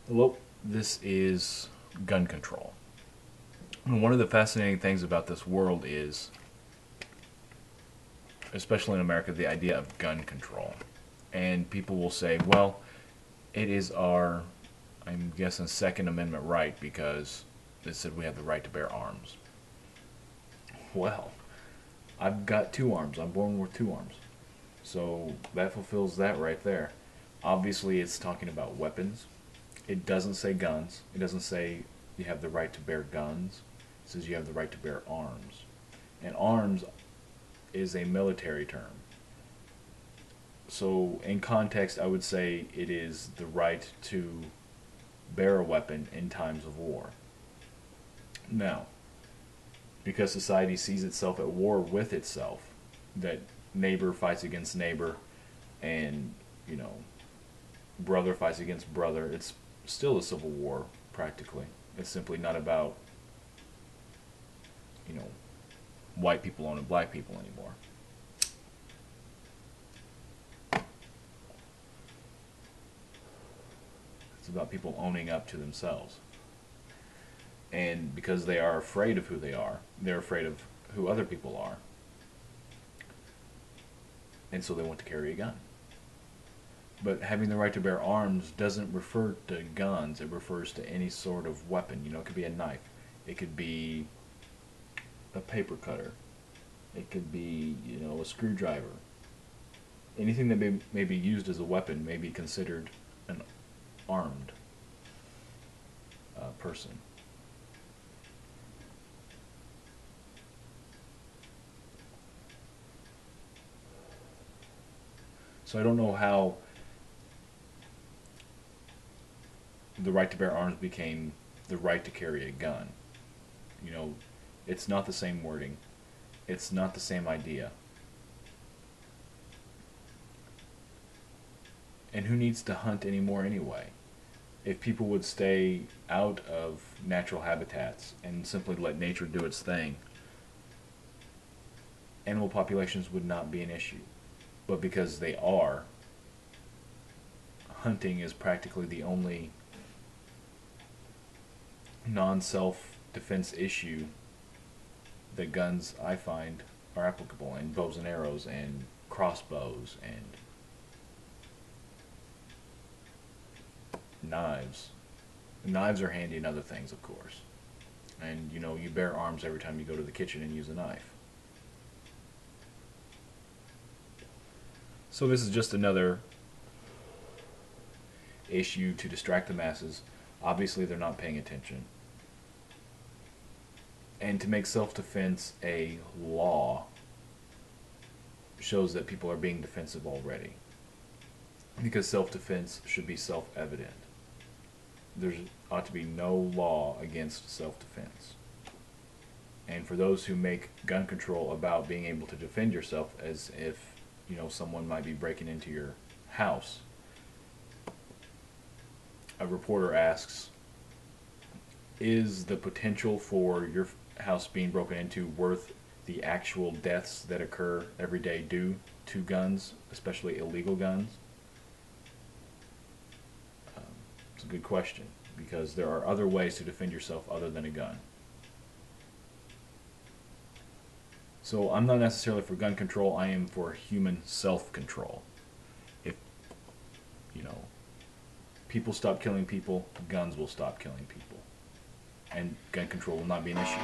Well, this is gun control. And one of the fascinating things about this world is, especially in America, the idea of gun control. And people will say, well, it is our, I'm guessing, Second Amendment right because it said we have the right to bear arms. Well, I've got two arms. I'm born with two arms. So that fulfills that right there. Obviously, it's talking about weapons. It doesn't say guns. It doesn't say you have the right to bear guns. It says you have the right to bear arms. And arms is a military term. So in context, I would say it is the right to bear a weapon in times of war. Now, because society sees itself at war with itself, that neighbor fights against neighbor, and brother fights against brother, it's still a civil war practically. It's simply not about you know white people owning black people anymore. It's about people owning up to themselves. And because they are afraid of who they are, they're afraid of who other people are. And so they want to carry a gun. But having the right to bear arms doesn't refer to guns. It refers to any sort of weapon. It could be a knife. It could be a paper cutter. It could be, a screwdriver. Anything that may be used as a weapon may be considered an armed person. So I don't know how the right to bear arms became the right to carry a gun. It's not the same wording. It's not the same idea. And who needs to hunt anymore anyway? If people would stay out of natural habitats and simply let nature do its thing, animal populations would not be an issue. But because they are, hunting is practically the only non-self-defense issue that guns, I find, are applicable in. Bows and arrows and crossbows and knives. Knives are handy in other things, of course. And you bear arms every time you go to the kitchen and use a knife. So this is just another issue to distract the masses. Obviously they're not paying attention. And to make self-defense a law shows that people are being defensive already. Because self-defense should be self-evident. There ought to be no law against self-defense. And for those who make gun control about being able to defend yourself as if someone might be breaking into your house, a reporter asks, is the potential for your house being broken into worth the actual deaths that occur every day due to guns, especially illegal guns? It's a good question, because there are other ways to defend yourself other than a gun. So I'm not necessarily for gun control. I am for human self-control. If people stop killing people, guns will stop killing people, and gun control will not be an issue.